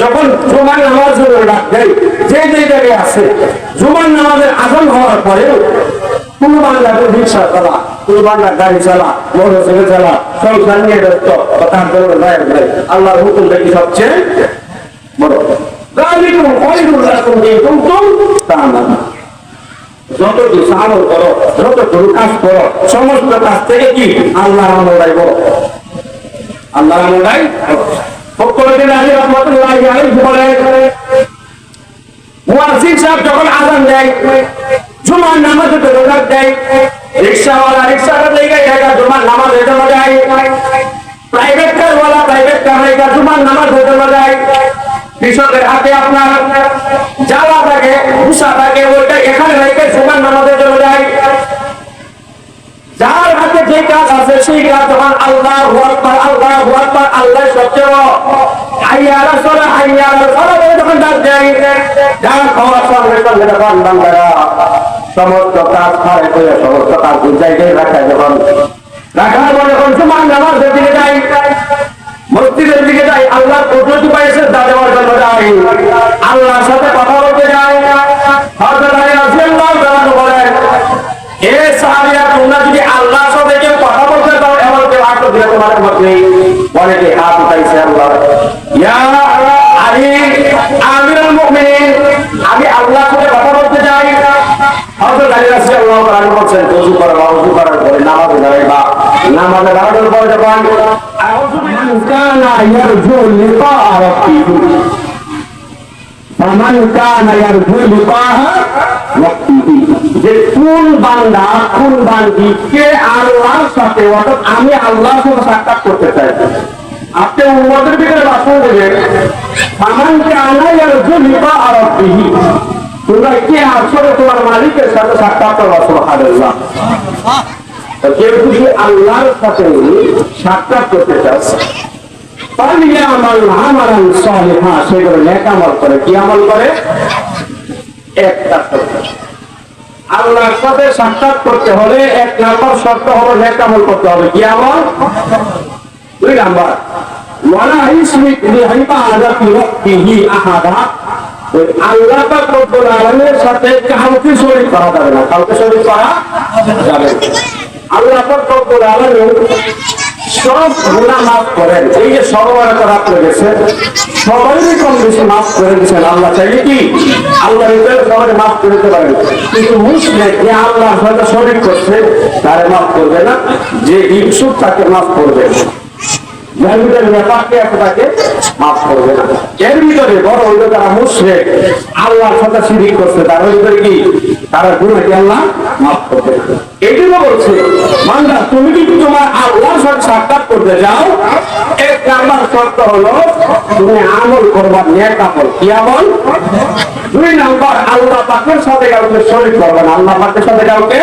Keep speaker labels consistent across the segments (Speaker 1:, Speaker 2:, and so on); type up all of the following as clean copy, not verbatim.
Speaker 1: যখন জুমার নামাজ ডাক দেয় যে জায়গায় আছে, জুমার নামাজের আজান হওয়ার পরে কোনো বাংলাকে রিক্সা চালা, কোনো বাংলা গাড়ি চালা, মোটরসাইকেল চালা, সংসার নিয়ে ব্যস্ত, তার জন্য আল্লাহর হুকুমটা কি সবচেয়ে বড়। যতটুকু সাহায্য করো, যতটুকু কাজ করো, সমস্ত কাজ থেকে কি আল্লাহর আমলটাই বড়, আল্লাহর আমলটাই যখন আজান দেয়, জুমার নামাজে দেয়, রিক্সাওয়ালা রিক্সাটা জায়গা জুমার নামাজের জন্য যায়, প্রাইভেট কারওয়ালা প্রাইভেট কার জায়গা জুমার নামাজের জন্য যায়, কৃষকের হাতে আপনার জ্বালা থাকে, ভুষা থাকে, ওইটা এখানে রেখে জুমার নামাজের জন্য যায়। যার হাতে যে কাজ আছে সেই কাজ যখন আল্লাহু আকবার আল্লাহু আকবার, আল্লাহ সবচেয়ে বড়, হাইয়া আলাস সালাহ হাইয়া আলাস সালাহ বলে যখন ডাক দেয়, যার খাওয়ার সঙ্গে সঙ্গে যখন বান্দারা সমস্ত কাজ ছাড়ে করে সমস্ত কাজ জায়গায় রাখায়, যখন রাখার পরে যখন জুমার নামাজের দিকে যায়, মসজিদের দিকে যায়, আল্লাহর পদ্ধতি পাইছে তা দেওয়ার জন্য যায়, আল্লাহর সাথে কথা বলতে যায়। হযরত আলী রাদিয়াল্লাহু তাআলা বলেন, এ সাহাবীরা, তোমরা যদি আল্লাহর সাথে কেউ কথা বলতে চাও, এমন কেউ আটক দিলে তোমাদের মধ্যে অনেকে হাত উঠাইছে। আল্লাহ ইয়া আলী আমিরুল মুমিনিন, আমি আল্লাহর সাথে কথা বলতে চাই। হযরত আলী রাদিয়াল্লাহু তাআলা বলেন, ওযু করো, ওযু করার পরে নামাজে দাঁড়াইবা, নামাজে দাঁড়ানোর পরে যখন আউযু বিমান কানা ইয়ারজু লিকা রাব্বিহি ফামান কানা ইয়ারজু লিকা রাব্বিহি, যে কোন বান্দা কোন বান্দিকে আল্লাহর সাথে, অর্থাৎ আমি আল্লাহর সাথে সাক্ষাৎ করতে চাই, আপনি উম্মতের ভিতরে বাসন দেবেন, ফামান কানা ইয়ারজু লিকা রাব্বিহি, তোমরা কে আসলে তোমার মালিকের সাথে সাক্ষাৎ করবা। সুবহানাল্লাহ। কেউ যদি আল্লাহর সাথে সাক্ষাৎ করতে চাচ্ছে, ফালিয়ামাল আমালান সালিহা, সেগুলো নেক আমল করে। কি আমল করে? এক কাজ করতে। আল্লাহর সাথে সাক্ষাৎ করতে হলে এক নাম্বার শর্ত হলো নেক আমল করতে হবে। কি আমল? দুই নাম্বার, ওয়ালা ইশরিক বিইবাদাতি রাব্বিহি আহাদা, আল্লাহ পাক রব্বুল আলামিনের সাথে কাউকে শরীক করা যাবে না, কাউকে শরীক করা যাবে না। আল্লাহ পাক রব্বুল আলামিন সব গুনাহ মাফ করেন। এই যে সর্ববার আপনি গেছেন, সবাই কম বেশি মাফ করে দিচ্ছেন। আল্লাহ চাইলে কি আল্লাহ সবাই মাফ করে দিতে পারেন, কিন্তু মুসলিম যে আল্লাহর সাথে শরীক করছে তারে মাফ করবে না, যে ইনসুর তাকে মাফ করবে, যার ভিতরে ব্যাপারকে তাকে মাফ করবে না। এর ভিতরে বড় হইল তারা মুশরিক, আল্লাহর সাথে শিরিক করছে, তার ভিতরে কি তারা গুনাহকে আল্লাহ মাফ করবে না। এই জন্য বলছে, বান্দা তুমি যদি তোমার আল্লাহর সাথে সাক্ষাৎ করতে যাও, এক নাম্বার শর্ত হলো তুমি আমল করবা, নেক আমল। কি আমল? দুই নাম্বার, আল্লাহ পাকের সাথে কাউকে শরীক করবে না, আল্লাহ পাকের সাথে কাউকে।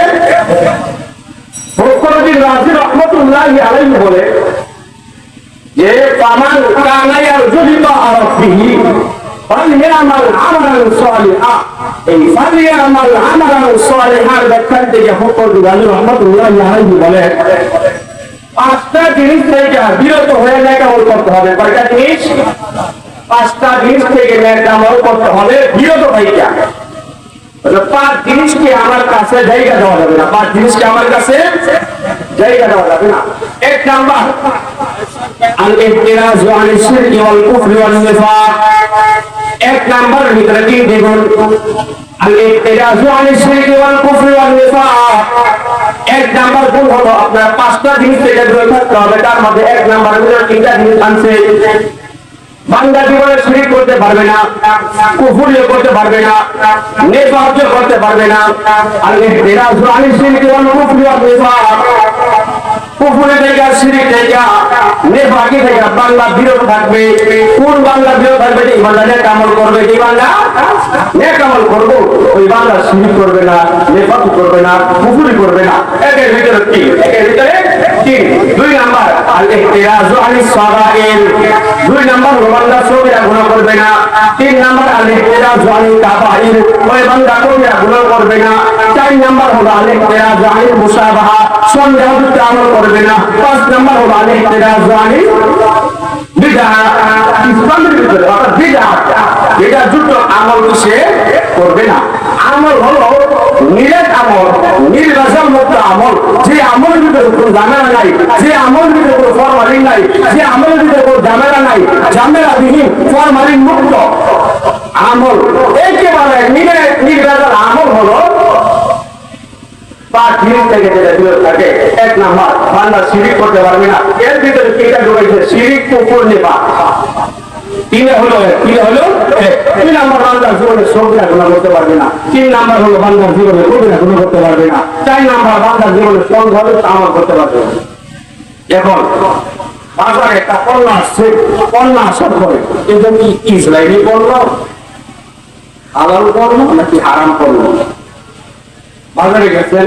Speaker 1: ফখরুদ্দিন রাজি রহমাতুল্লাহি আলাইহি বলে যে ফামান কানা ইয়ারজু লিকা রাব্বিহি ফালিয়ামাল আমালান সালিহা, এই ফালিয়ামাল আমালান সালিহার ব্যাখ্যা থেকে ফখরুদ্দিন রাজি রহমাতুল্লাহি আলাইহি বলে, পাঁচটা জিনিস থেকে বিরত হয়ে নেক আমল করতে হবে। কয়টা জিনিস? পাঁচটা জিনিস থেকে নেক আমল করতে হবে বিরত হয়ে। পাঁচ জিনিসকে আমার কাছে জায়গা দেওয়া যাবে না, পাঁচ জিনিসকে আমার কাছে জায়গা দেওয়া যাবে না। এক নাম্বার, আল-ইহতিরাজু আনিশ শিরকি ওয়াল কুফরি ওয়ান নিফাক। এক নাম্বার ভিতরে কি দেখুন, আল-ইহতিরাজু আনিশ শিরকি ওয়াল কুফরি ওয়ান নিফাক। এক নাম্বার গুণ হলো আপনার পাঁচটা জিনিস থেকে দূরে থাকতে হবে। তার মধ্যে এক নাম্বার ভিতরে তিনটা জিনিস আনছে। বান্দা জীবনে শিরক করতে পারবে না, কুফরিও করতে পারবে না, নিফাকও করতে পারবে না। আল-ইহতিরাজু আনিশ শিরকি ওয়াল কুফরি ওয়ান নিফাক, কুফরি থেকে শিরক থেকে নিফাকি থেকে বান্দা বিরত থাকবে। কোন বান্দা বিরত থাকবে? এই বান্দা নেক আমল করবে। কি বান্দা নেক আমল করবে? ওই বান্দা শিরক করবে না, নিফাক করবে না, কুফরি করবে না। এর ভিতরে কি? এর ভিতরে কি? দুই নাম্বার, আল-ইহতিরাজু আনিস সাগাইর। দুই নাম্বার, বান্দা সগীরা গুনাহ করবে না। তিন নাম্বার, আল-ইহতিরাজু আনিল কাবাইর, ওই বান্দা কবিরা গুনাহ করবে না। চার নাম্বার হলো আল-ইহতিরাজু আনিল মুশাবাহা, সন্দেহযুক্ত আমল করবে না। পাঁচ নাম্বার হলো আল-ইহতিরাজু আনিল বিদআত ইসলামের ভিতরে অর্থাৎ বিদআত যুক্ত আমল সে করবে না। আমল হলো নিরেট আমল, নির্বাচন মুক্ত আমল, যে আমলের ভিতরে কোনো ঝামেলা নাই, যে আমলের ভিতরে কোনো ফরমালিন নাই, যে আমলের ভিতরে কোনো ঝামেলা নাই, ঝামেলাবিহীন ফরমালিন মুক্ত আমল, একেবারে নির্বাচন আমল হলো পাঁচ জিনিস থেকে যেটা দূরে থাকে। এক নাম্বার, বান্দা শিরিক করতে পারবে না। এর ভিতরে কিটা ঢুকাইছে? শিরিক, কুফর, নিফাক। তিন নাম্বার, বান্দার জীবনে সগীরা গুনাহ করতে পারবে না। 3 নাম্বার হলো বান্দার জীবনে কবিরা গুনাহ করতে পারবে না। 4 নাম্বার, বান্দার জীবনে সৎভাবে আমল করতে পারবে না। এখন বাজারে একটা পণ্য আসছে, পণ্য আসার পরে কিন্তু কি ইসলামী পণ্য, হালাল পণ্য নাকি হারাম পণ্য? বাজারে গেছেন,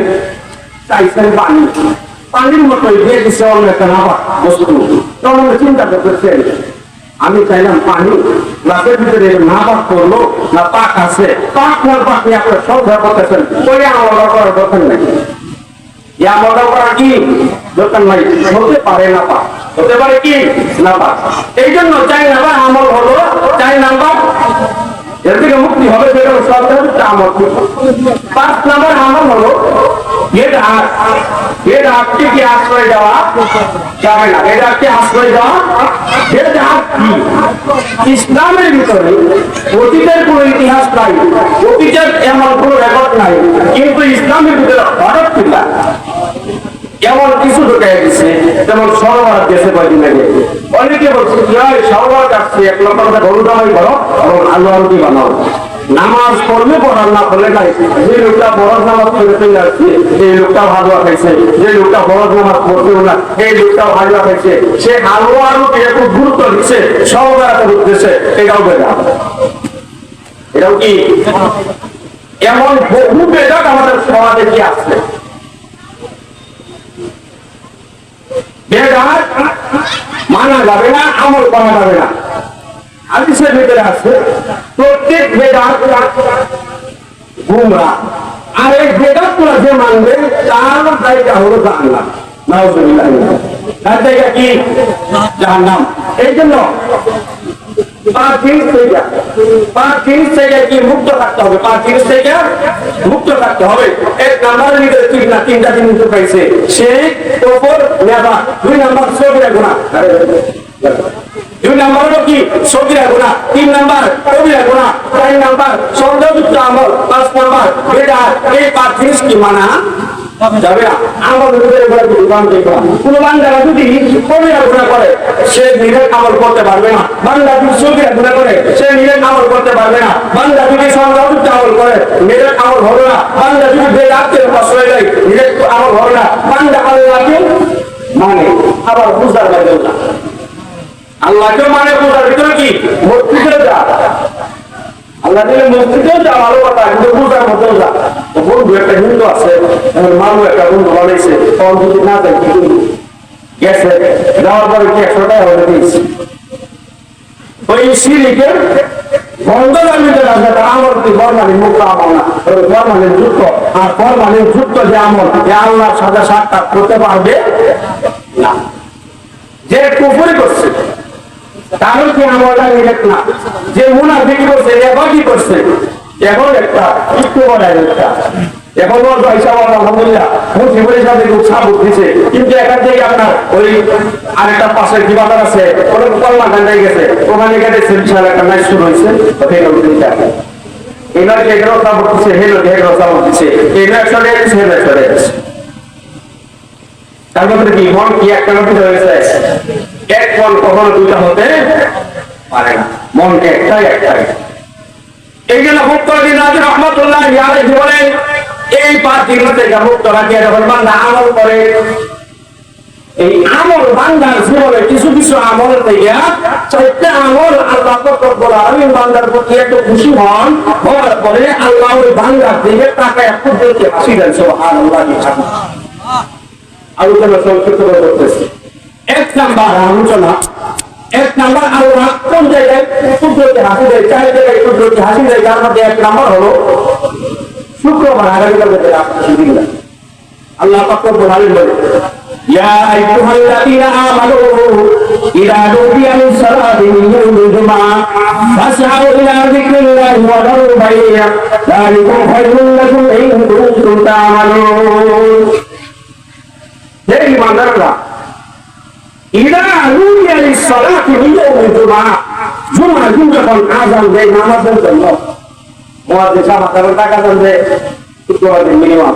Speaker 1: চাইছেন পানি, পানির মতোই দিয়ে দিচ্ছে অন্য একটা নাবা বস্তু। তখন চিন্তা করতেছেন, আমি চাইলাম পানি, গ্লাসের ভিতরে নাবাক করলো না পাক আছে, পাক না পাক নিয়ে আপনার সন্দেহ করতেছেন, ওই আমলটা করার দরকার নাই। এই আমলটা করা কি দরকার নাই? হতে পারে না পাক, হতে পারে কি না পাক। এই জন্য 4 নাম্বার আমল হলো, 4 নাম্বার এর থেকে মুক্তি হবে, সেটা হলো সন্দেহ আমল। 5 নাম্বার আমল হলো বেদাতকে কি আশ্রয় দেওয়া যাবে না। বেদাতকে আশ্রয় দেওয়া, বেদাত কি ইসলামের ভিতরে অতীতের কোন ইতিহাস নাই, অতীতের এমন কোন রেকর্ড নাই, কিন্তু ইসলামের ভিতরে হঠাৎ কিনা এমন কিছু ঢুকাই দিচ্ছে, যেমন সরবরাহ দিয়েছে কয়েকদিন আগে। অনেকে বলছে সরবরাহ আসছে, 1 নম্বর কথা গরু দামাই করো এবং আলু আলুটি বানাও। নামাজ পড়লে পড়ার না পড়লে নাই। যে লোকটা ফরজ নামাজ পড়ে চলে আসছে, এই লোকটা হালুয়া খাইছে। যে লোকটা ফরজ নামাজ পড়তেও না, এই লোকটাও হালুয়া খাইছে। সে হালুয়া আলুকে এত গুরুত্ব দিচ্ছে, সরবরাহ উদ্দেশ্যে, এটাও বেদাত। এটাও কি এমন বহু বেদাত আমাদের সমাজে কি আসছে। বেদাত মানা যাবে না, আমল করা যাবে না। হাদিসের ভিতরে আছে প্রত্যেক বেদাত গুমরাহ, আর এই বেদাত গুলো যে মানবে তার জায়গা হলো জাহান্নাম। নাউজুবিল্লাহ, তার জায়গা কি? জাহান্নাম। এই জন্য 5 জিনিস থেকে কি মুক্ত থাকতে হবে, 5 জিনিস থেকে মুক্ত থাকতে হবে। 1 নাম্বারের ভিতরে 3টা জিনিস ঢুকাইছে, শিরক, কুফর, নিফাক। 2 নাম্বার সগীরা গুনাহ, 2 নাম্বার হলো কি সগীরা গুনাহ, 3 নাম্বার কবিরা গুনাহ, 4 নাম্বার সন্দেহযুক্ত আমল, 5 নাম্বার বেদাত। এই 5 জিনিস কি মানা যাবে না। আমাদের ভিতরে কোন বান্দা যদি কবিরা গুনাহ করে সে নিরেট আমল করতে পারবে না। বান্দা যদি সগীরা গুনাহ করে সে নিরেট আমল করতে পারবে না। বান্দা যদি সন্দেহযুক্ত আমল করে নিরেট আমল হবে না। বান্দা যদি বেদাতের প্রশ্রয় দেয় নিরেট আমল হবে না। বান্দা আল্লাহকে মানে আবার বুঝার লাগে না, আল্লাহকে মানে বুঝার ভিতরে কি মসজিদে যা, আল্লাহ দিলে মসজিদেও যা ভালো কথা, কিন্তু বুঝার মধ্যেও যা। বন্ধু একটা হিন্দু আছে, মানুষ একটা বন্ধু বানাইছে, তখন যদি না যায় কি গেছে, যাওয়ার পরে কি 100 টাকা হয়ে দিয়েছে। ওই শিরিকের বন্ধনের ভিতরে আছে, তার আমল কি ফরমালিন মুক্ত আমল না, ফরমালিন যুক্ত। আর ফরমালিন যুক্ত যে আমল, এ আল্লাহর সাথে সাক্ষাৎ করতে পারবে না। যে কুফরি করছে তাহলে কি আমলটা নিরেট না। যে মুনাফিকি করছে, এবার কি করছে, এখন একটা একটু বড় একটা এখন আলহামদুলিল্লাহ মুসিবের সাথে খুব সাপোর্ট দিচ্ছে, কিন্তু এখান থেকে আপনার ওই আরেকটা পাশের কি বাজার আছে, ওটা কল্লা গান্ডাই গেছে, ওখানে গেলে বিশাল একটা ম্যাচ শুরু হয়েছে। এবার এগুলো সাপোর্ট দিচ্ছে, হেলো এগুলো সাপোর্ট দিচ্ছে, এই ম্যাচ চলে যাচ্ছে, হে ম্যাচ চলে যাচ্ছে। তার মধ্যে কি মন কি একটা নদী হয়েছে, এক মন কখনো 2টা হতে পারে না, মনকে একটাই। এই জন্য ফখরুদ্দিন রাজি রহমাতুল্লাহ আলাইহি বলেন, এই 5 জিনিস থেকে মুক্ত রাখিয়া যখন বান্দা আমল করে, এই আমল বান্দার জীবনে কিছু কিছু আমল থেকে 4টা আমল আল্লাহ রব্বুল আলামিন বান্দার প্রতি এত খুশি হন, হওয়ার পরে আল্লাহ ওই বান্দার দিকে তাকায় একটু দেখে হাসি দেন। সুবহানাল্লাহ। আলোচনা সংক্ষিপ্ত করতেছি। 1 নাম্বার আলোচনা, 1 নাম্বার আল্লাহ কোন জায়গায় কুদরতে হাসি দেয়, 4 জায়গায় কুদরতে হাসি দেয়। তার মধ্যে 1 নাম্বার হলো শুক্রবার, আগামীকাল আল্লাহ পাক রব্বুল আলামিন বলেন ইয়া আইয়ুহাল্লাযীনা আমানু ইযা নুদিয়া লিস-সালাতি মিন ইয়াউমিল জুমআহ ফাসআউ ইলা যিকরিল্লাহি ওয়া দারুল বাই'a যালিকুম খায়রুল লাকুম ইন কুনতুম তা'মালুন। হে ঈমানদাররা, ইযা নুদিয়া লিস-সালাতি মিন ইয়াউমিল জুমআহ, জুমার দিন যখন আযান দেয় নামাজের জন্য, মুয়াজ্জিন সাহেব আপনারা টাকা দেন যে মিনিমাম,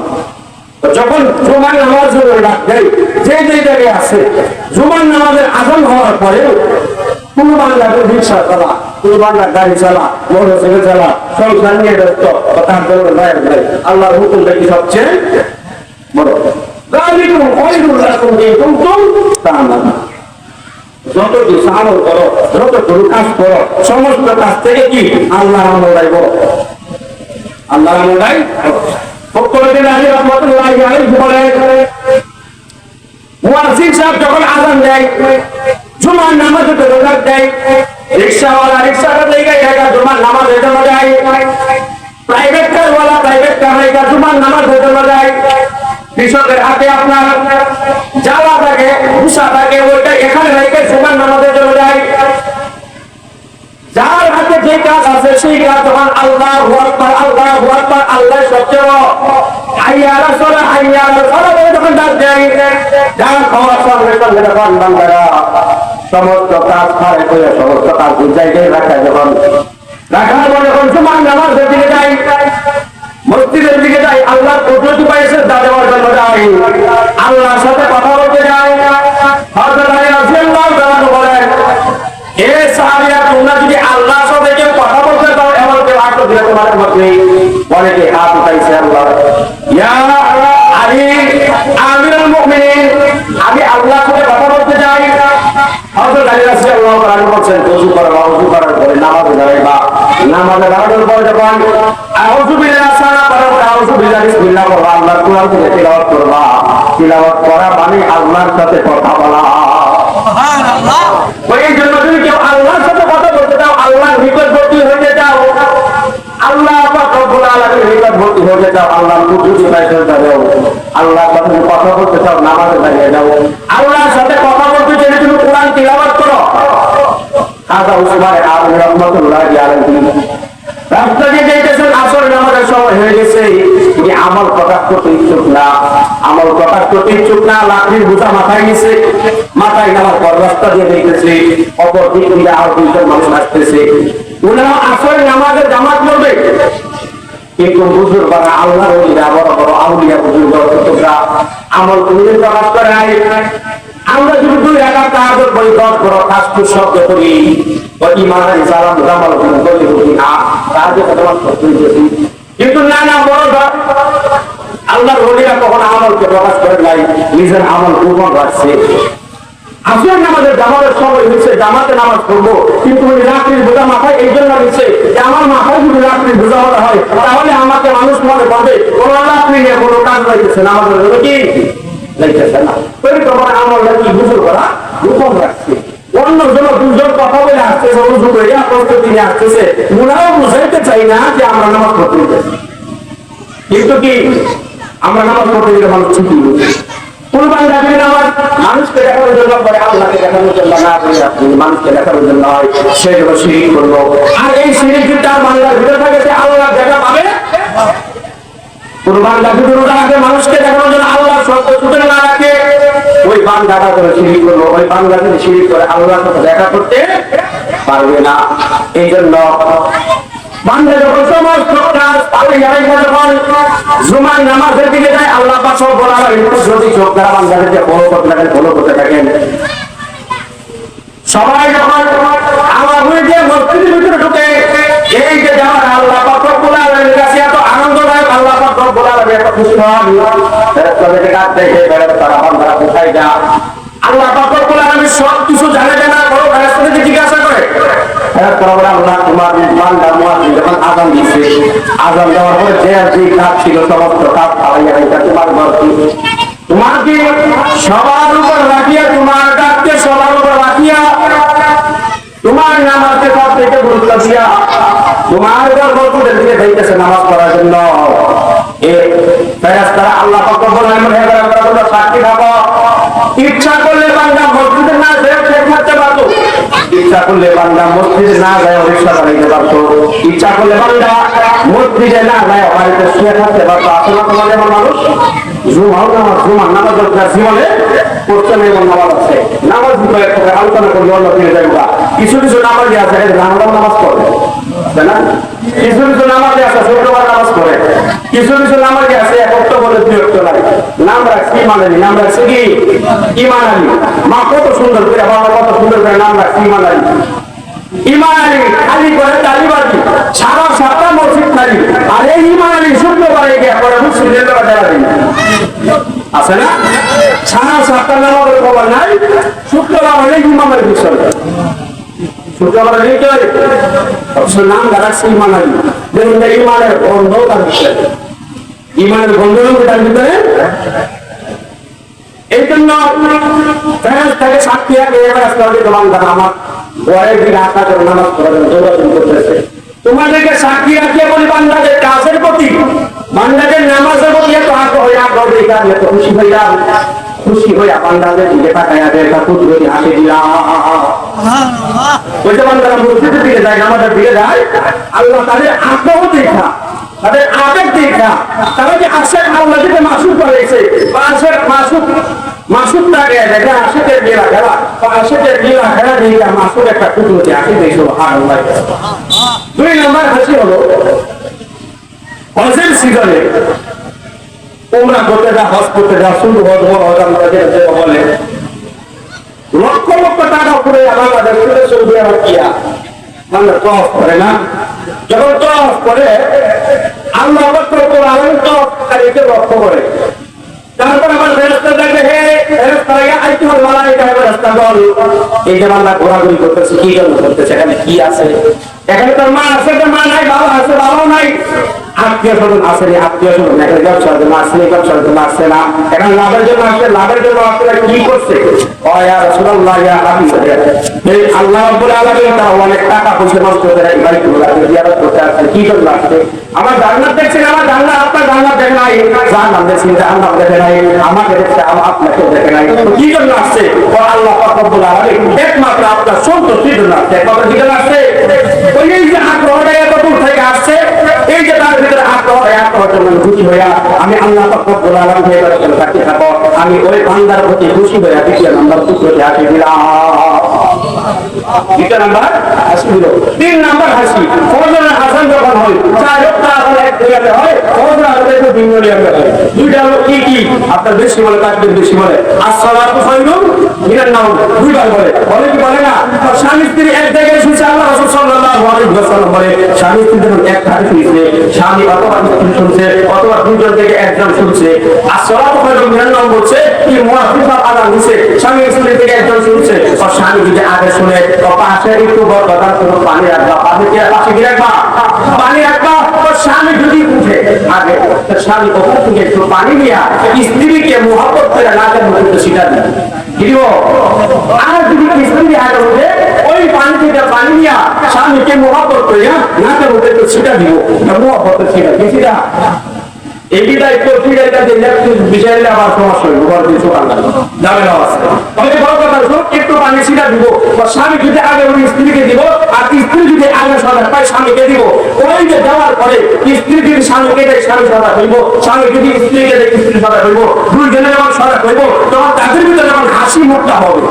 Speaker 1: যখন জুমার নামাজ ডাক দেয় যে জায়গায় আছে, জুমার নামাজের আযান হওয়ার পরে কোনো বাংলাদেশ রিক্সা চালা, কোনো বাংলা গাড়ি চালা, মোটরসাইকেল চালা, সংসার নিয়ে ব্যস্ত, তার জন্য আল্লাহর হুকুম দেখি সবচেয়ে বড়। যত কিছু আমল করো, যত কোনো কাজ করো, সমস্ত কাজ থেকে কি আল্লাহ আমলটাই বড়, আল্লাহ আমলটাই মুয়াজ্জিন সাহেব যখন আযান দেয়, জুমার নামাজে বেরোবার দেয়, রিকশাওয়ালা রিকশাটা লেগে জায়গা জুমার নামাজের জন্য যায়, প্রাইভেট কারওয়ালা প্রাইভেট কার লেগে জুমার নামাজের জন্য যায়, কৃষকের হাতে আপনার জ্বালা থাকে, ভুষা থাকে, ওইটা এখানে রেখে জুমার নামাজের জন্য যায়। যার হাতে যে কাজ আছে সেই কাজ যখন আল্লাহু আকবার আল্লাহু আকবার, আল্লাহ সবচেয়ে বড়, হাইয়া আলাস সালাহ হাইয়া আলাস সালাহ বলে যখন ডাক দেয়, ডাক হওয়ার সঙ্গে সঙ্গে যখন বান্দারা সমস্ত কাজ ছাড়ে করে সমস্ত কাজ জায়গায় রাখা, যখন রাখার পর যখন জুমার নামাজের দিকে যায়, মসজিদের দিকে যায়, আল্লাহর কুদরতি পাইছে দাঁড়াবার জন্য যায়, আল্লাহর সাথে কথা বলতে যায়। হযরত আলী রাদিয়াল্লাহু তাআলা বলেন, এ সাহাবীরা, তোমরা যদি আল্লাহর সাথে কেউ কথা বলতে চাও, এমন কেউ আগ্রহ দিলে তোমাদের মধ্যে অনেকে হাত উঠাইছে। আল্লাহ ইয়া আলী আমিরুল মুমিনিন, আমি আল্লাহর সাথে কথা বলতে চাই। হযরত আলী রাদিয়াল্লাহু তাআলা বলেন, ওযু করো, ওযু করার পরে নামাজে দাঁড়াইবা, নামাজে দাঁড়ানোর পরে যখন আউযু বিল্লাহি সানা পড়া, আউযু বিল্লাহি বিসমিল্লাহ পড়বা, আল্লাহর কোরআন থেকে তিলাওয়াত করবা, তিলাওয়াত করা মানে আল্লাহর সাথে কথা বলা। সুবহানাল্লাহ। ওই জন্য যদি কেউ আল্লাহর সাথে কথা বলতে চাও, আল্লাহর নিকটবর্তী হতে চাও, আল্লাহ পাক রব্বুল আলামিনের নিকটবর্তী হতে চাও, আল্লাহর কুদরতি পাইতে চাও, আল্লাহর সাথে কথা বলতে চাও, নামাজে দাঁড়িয়ে যাও, আল্লাহর সাথে কথা বলতে চাইলে তুমি কোরআন তিলাওয়াত করো। খাজা উসমানে আজমি রাহমাতুল্লাহি আলাইহি রাস্তা দিয়ে যাইতেছেন, আসর নামাজের সময় হয়ে গেছে, উনি আমল প্রকাশ করতে ইচ্ছুক না, আমল প্রকাশ করতে ইচ্ছুক না, লাঠির বোঝা মাথায় নিছে, মাথায় নেওয়ার পর রাস্তা দিয়ে যাইতেছে, অপর দিক দিয়ে আর দুইজন মানুষ আসতেছে, উনারা আসর নামাজের জামাত করবে, কিন্তু বুজুর্গরা আল্লাহর ওলিরা বড় বড় আউলিয়া বুজুর্গ তোমরা আমল করে প্রকাশ করে। আমরা যদি দুই রাকাত তাহাজ্জুদ পড়ি, 10 বড় তাসবিহ শব্দ করি, ওই ইমানের সালাম জামাল করে বলি না, তাহাজ্জুদ তোমার করতেই বেশি, কিন্তু না না বড় আল্লাহর ওলিরা কখনো আমলকে প্রকাশ করে নাই, নিজের আমল গোপন রাখছে। আসর নামাজের জামাতের সময় হচ্ছে, জামাতে নামাজ পড়বো, কিন্তু ওই রাত্রির বোঝা মাথায় এই জন্য নিচ্ছে যে আমার মাথায় যদি রাত্রির বোঝা বলা হয়, তাহলে আমাকে মানুষ মনে করবে কোন রাত্রি নিয়ে কোনো কাজ লাগতেছে না, আমাদের জন্য কি লাগতেছে না। ওই তোমার আমল কি বুঝুর করা গোপন রাখছে, অন্য জন দুজন কথা বলে আসতেছে, রুজু করে প্রস্তুতি নিয়ে আসতেছে, ওনারাও বুঝাইতে চাই না যে আমরা নামাজ পড়তে গেছি, কিন্তু কি আমরা নামাজ পড়তে গেলে মানুষ ছুটি কুরবান রাখি নামাজ মানুষকে দেখানোর জন্য করে, আল্লাহকে দেখানোর জন্য না করে আপনি মানুষকে দেখানোর জন্য হয়, সেগুলো শিরিক করবো। আর এই শিরিক যদি তার বাংলার ভিতরে থাকে, সে আল্লাহ দেখা পাবে। কুরবান রাখি রোজাকে মানুষকে দেখানোর জন্য আল্লাহ সত্য ছুটে না রাখে, ওই বান্দাটা করে শিরিক করবো, ওই বান্দা যদি শিরিক করে আল্লাহর সাথে দেখা করতে পারবে না। এই জন্য বান্দা যখন সমস্ত কাজ যখন জুমার নামাজের দিকে যায়, আল্লাহ পাক সব বলা হয় যদি চোখ দ্বারা বান্দাদেরকে ফলো করতে থাকেন, ফলো করতে থাকেন। সবাই যখন আমার দিয়ে মসজিদের ভিতরে ঢুকে, এই যে যাওয়ার আল্লাহ পাক রব্বুল আলামিনের কাছে এত আনন্দদায়ক, আল্লাহ পাক রব্বুল আলামিন এত খুশি হন, ফেরেশতাদেরকে ডাক দেখে ফেরেশতারা বান্দারা কোথায় যা, আল্লাহ পাক রব্বুল আলামিন সব কিছু জানে না, বড় ফেরেশতাদেরকে জিজ্ঞাসা করে, আল্লাহ তোমার বান্দা মুয়াজ্জিন যখন আযান দিচ্ছে, আযান দেওয়ার পরে যে কাজ ছিল সমস্ত কাজ ফালাইয়া রাখা, তোমার মর্জি, তোমার কি সবার উপর রাখিয়া, তোমার ডাককে সবার উপর রাখিয়া, তোমার নামাজকে সব থেকে গুরুত্ব দিয়া, তোমার উপর বলতে দিকে যাইতেছে নামাজ পড়ার জন্য, ফেরেশতারা আল্লাহ পাক রব্বুল আলামিন আমরা সাক্ষী খাবো। ইচ্ছা করলে বান্দা মসজিদে না যায় থাকতে পারতো, ইচ্ছা করলে বান্দা মসজিদে না যায় রিকশা চালাতে পারতো, ইচ্ছা করলে বান্দা মসজিদে না যায় বাড়িতে শুয়ে থাকতে পারতো। আসলে তোমাদের এমন মানুষ জুমার নামাজ জীবনে পড়তে নেই, এমন নামাজ আছে নামাজ আলোচনা করলে অন্য ফিরে যাবে। কিছু কিছু নামাজি আছে রামদান নামাজ পড়ে, তাই না? কিছু কিছু নামাজি আছে শুক্রবার নামাজ পড়ে, কিছু কিছু নামাজি আছে একত্র বলে বিরক্ত লাগে। নাম রাখছি ইমান আলী, নাম রাখছে কি ইমান আলী। মা কত সুন্দর করে, বাবা কত সুন্দর করে নাম রাখছে ইমান আলী। ইমান আলী খালি করে তালিবাজি, সারা সপ্তাহ মসজিদ খালি। আর এই ইমান আলী শুক্রবারে গিয়ে পরে মুসলিমের আছে না, সারা সপ্তাহ নামাজের খবর নাই, শুক্রবার হলে ইমামের বিষয় শুক্রবার নাম রাখছে ইমান আলী। দেখুন ইমানের বন্ধ তার বিষয়, ইমানের বন্ধ তার ভিতরে। এই জন্য তাকে সাক্ষী আমার ঘরের দিকে আশা করে নামাজ পড়াবেন যোগাযোগ করতেছে। তোমাদেরকে সাক্ষী রাখিয়ে বলি বান্দাদের কাজের প্রতি, বান্দাদের নামাজের প্রতি এত আগ্রহ এত খুশি হইয়া বান্দাদের দিকে তাকায় একটা কুদরতি হাসি দিলাম। ওই যে বান্দারা মসজিদের দিকে যায়, নামাজের দিকে যায়, আল্লাহ তাদের আগ্রহ দেখা, তাদের আবেগ দেখা, তারা যে আশেক আল্লাহ দিকে মাসুক করেছে বা আশেক মাসুকটাকে দেখে আশেকের লীলা খেলা বা আশেকের লীলা খেলা দিয়ে মাসুক একটা কুদরতি হাসি দিয়েছিল। দুই নম্বর হাসি হলো হজের সিজনে উমরা করতে যা, হজ করতে যা, শুধু হজ বলে লক্ষ লক্ষ টাকা করে বাংলাদেশ থেকে সৌদি আরব গিয়া মানে টস করে না, যখন টস করে আল্লাহ আলামিন লক্ষ্য করে, তারপর আমার ফেরেশতা দেখবে হে ফেরেশতারা আইতুল মালায়েকা ফেরেশতা বল এই যে বান্দা ঘোরাঘুরি করতেছে কি জন্য করতেছে, এখানে কি আছে? এখানে তোর মা আছে, মা নাই, বাবা আছে, বাবাও নাই, আত্মীয় স্বজন আছে, আত্মীয় স্বজন এখানে ব্যবসার জন্য আসছে, ব্যবসার জন্য আসছে না, এখানে লাভের জন্য আসছে, লাভের জন্য আসছে কি করছে? ও ইয়া রাসূলুল্লাহ ইয়া হাবিবাল্লাহ, এই আল্লাহ রাব্বুল আলামিন তার অনেক টাকা পয়সা নষ্ট করে এই বাড়িগুলো জিয়ারত করতে আসছে, কি জন্য আসছে? আমার জান্নাত দেখছেন, আমার জান্নাত আপনার জান্নাত দেখে নাই, জান্নাত দেখছেন জান্নাত দেখে নাই, আমাকে দেখছে আপনাকে দেখে নাই, কি জন্য আসছে? ও আল্লাহ পাক রব্বুল আলামিন একমাত্র আপনার সন্তুষ্টির জন্য আসছে। কত কি জন্য আসছে? ওই যে আগ্রহটা এত দূর থেকে আসছে, এই যে তার ভিতরে আগ্রহের জন্য খুশি হইয়া আমি আল্লাহ পাক রব্বুল আলামিন এর সাথে থাকবো, আমি ওই বান্দার প্রতি খুশি হইয়া দ্বিতীয় নম্বর কুদরতি হাসি দিলাম। দ্বিতীয় নম্বর হাসি দিল। তিন নম্বর হাসি ফজরের আযান যখন হয়, চার রক্ত আযান এক জায়গাতে হয়, ফজরের আযান একটু ভিন্ন জায়গাতে হয়। দুইটা হলো কি কি আপনার বেশি বলে, তাকবীর বেশি বলে, আসসালাতু খায়রুম মিনান নাওম দুইবার বলে, বলে কি বলে না? স্বামী স্ত্রী এক জায়গায় শুনছে, আল্লাহ রাসূল সাল্লাল্লাহু আলাইহি ওয়াসাল্লাম বলে স্বামী স্ত্রী যখন এক হাতে শুনছে, স্বামী অথবা স্ত্রী শুনছে অথবা দুজন থেকে একজন শুনছে, আসসালাতু খায়রুম মিনান নাওম বলছে কি মুয়াফিফা আলাদা হইছে, স্বামী স্ত্রী থেকে একজন শুনছে, আর স্বামী যদি আগে শুনে তো পাশে একটু বড় কোনো পানি রাখবা, পাশে কি রাখবা? পানি রাখবা। তো স্বামী যদি উঠে আগে, স্বামী ওখান থেকে একটু পানি নিয়ে স্ত্রীকে মুহাব্বত করে নাকের মধ্যে সেটা দিব। আর যদি স্ত্রী আগে উঠে ওই পানি থেকে পানি নিয়ে স্বামীকে মুহাব্বত করে নাকের মধ্যে একটু সেটা দিব, মুহাব্বতের সেটা বেশিটা এইটা একটু ফিরাইটা দিলে বিষয়টা আবার সমস্যা হইব, ঘর দিয়ে সকাল যাবে না আছে। তবে বড় কথা হলো একটু পানি ছিটা দিব, স্বামী যদি আগে ওই স্ত্রীকে দিব, আর স্ত্রী যদি আগে সদা পায় স্বামীকে দিব। ওই যে দেওয়ার পরে স্ত্রী যদি স্বামীকে দেয় স্বামী সদা হইব, স্বামী যদি স্ত্রীকে দেয় স্ত্রী সদা হইব, দুইজনে যখন সদা হইব তখন তাদের ভিতরে যখন হাসি মুখটা হবে,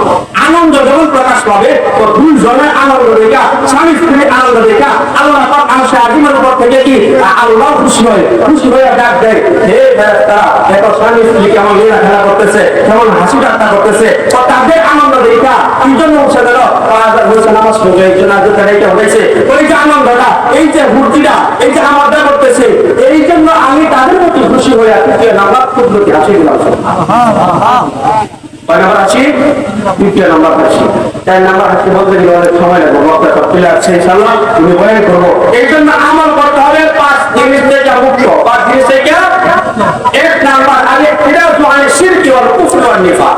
Speaker 1: আনন্দ যখন প্রকাশ পাবে, তো দুইজনের আনন্দ দেখা, স্বামী স্ত্রী আনন্দ দেখা আল্লাহ পাক আরশে আজিমের উপর থেকে কি আল্লাহ খুশি হয়, খুশি হয়ে ডাক দেয়, হে ফেরেশতারা দেখো স্বামী স্ত্রী কেমন লীলা খেলা করতেছে, কেমন হাসি ঠাট্টা করতেছে। তো তাদের আনন্দ দেখা কি জন্য উঠে গেল? নামাজ পড়বে এই জন্য এটা হয়েছে, ওই যে আনন্দটা, এই যে ভর্তিটা, এই যে আমাদের করতেছে, এই জন্য আমি তাদের প্রতি খুশি হয়ে তৃতীয় নাম্বার কুদরতি হাসি দিলাম। কয় নাম্বার হাসি? তৃতীয় নাম্বার হাসি। চার নাম্বার হাসি বলতে গেলে অনেক সময় লাগবে, মক্কা সব চলে আসছে ইনশাআল্লাহ, তুমি বয়ান করবো। এই জন্য আমল করতে হবে 5 জিনিস থেকে মুক্ত। 5 জিনিস থেকে এক নাম্বার আগে ফিরাও তো আনে শিরক ওয়াল কুফর ওয়ান নিফাক,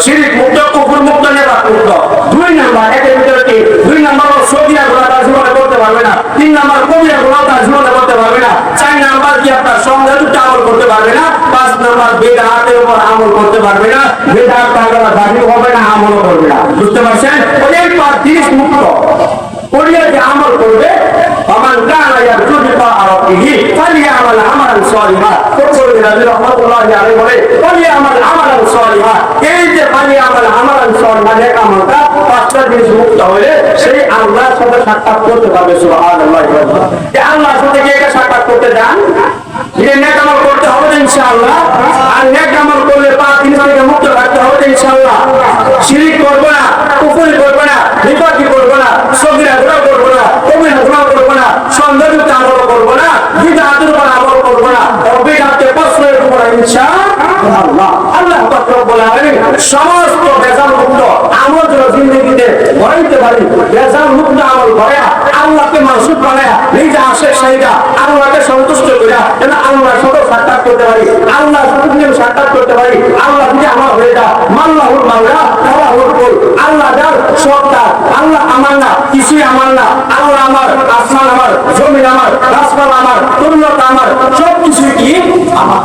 Speaker 1: শিরক মুক্ত, কুফর মুক্ত, নিফাক মুক্ত। 2 নাম্বার এর ভিতরে কি? 2 নাম্বার সগীরা গুনাহ তার জীবনে করতে পারবে না। 3 নাম্বার কবিরা গুনাহ তার জীবনে করতে পারবে না। 4 নাম্বার কি আপনার সংখ্যাযুক্ত আমল করতে পারবে না। 5 নাম্বার বেদাতের উপর আমল করতে পারবে না। বেদাত তারা দাবি হবে না, আমলও করবে না। বুঝতে পারছেন? অনেকবার 30 মুক্ত করিয়া যে আমল করবে ومن كان يرجو لقاء ربه فليعمل عملا صالحا قل النبي رحمه الله عليه বলে فليعمل عملا صالحا এই যে فليعمل عملا صالحا এক আমলটা 5টা জিনিস মুক্ত হলে সেই আল্লাহর সাথে সাক্ষাৎ করতে পারবে। সুবহানাল্লাহ। যে আল্লাহর সাথে কে কে সাক্ষাৎ করতে যান, যে নেক আমল করতে হবে ইনশাআল্লাহ। আর নেক আমল করলে 5 জিনিস থেকে মুক্ত থাকতে হবে ইনশাআল্লাহ। শিরক করব না, কুফরি করব না, বিপত্তি করব না, সগীরা গুনাহ করব না, কবিরা গুনাহ করব না, সন্দেহযুক্ত আমল করব না, বিদআতের উপর আমল করব না, বিদআতের প্রশ্নের উপর ইনশাআল্লাহ। আল্লাহ পাক রব্বুল আলামিন সমস্ত বেজাল মুক্ত আমল যেন জিন্দেগিতে গড়াইতে পারি। বেজাল মুক্ত আমল করা, আল্লাহকে মানসুব বানায়া, নিজে আশেক সাইদা আল্লাহকে সন্তুষ্ট করিয়া যেন আল্লাহর সাথে সাক্ষাৎ করতে পারি, আল্লাহর সাথে যেন সাক্ষাৎ করতে পারি। আল্লাহ যদি আমার হয়ে যা মাল্লাহুল মাওলা তাআলাহুল কুল, আল্লাহ যার সত্তা, আল্লাহ আমার না, কিছুই আমার না, আল্লাহ আমার, আসমান আমার, জমিন আমার, গাছপালা আমার, তুল্যতা আমার, সব কিছুই কি আমার।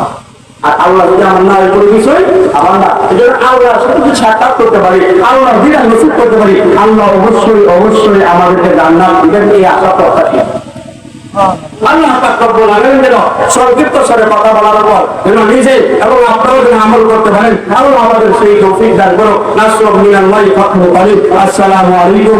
Speaker 1: আর আল্লাহ যদি আমার না কোনো বিষয় আমার না, এই জন্য আল্লাহর সাথে যদি সাক্ষাৎ করতে পারি, আল্লাহ দিদার নসিব করতে পারি, আল্লাহ অবশ্যই অবশ্যই আমাদেরকে জান্নাত দিবেন, এই আশা প্রত্যাশী। আল্লাহ পাক রব্বুল আলামিন যেন সংক্ষিপ্ত স্বরে কথা বলার পর যেন নিজে এবং আপনারাও যেন আমল করতে পারেন, আল্লাহ আমাদের সেই তৌফিক দান করুন। নাসরুম মিনাল্লাহি ফাতহুন করিব। আসসালামু আলাইকুম।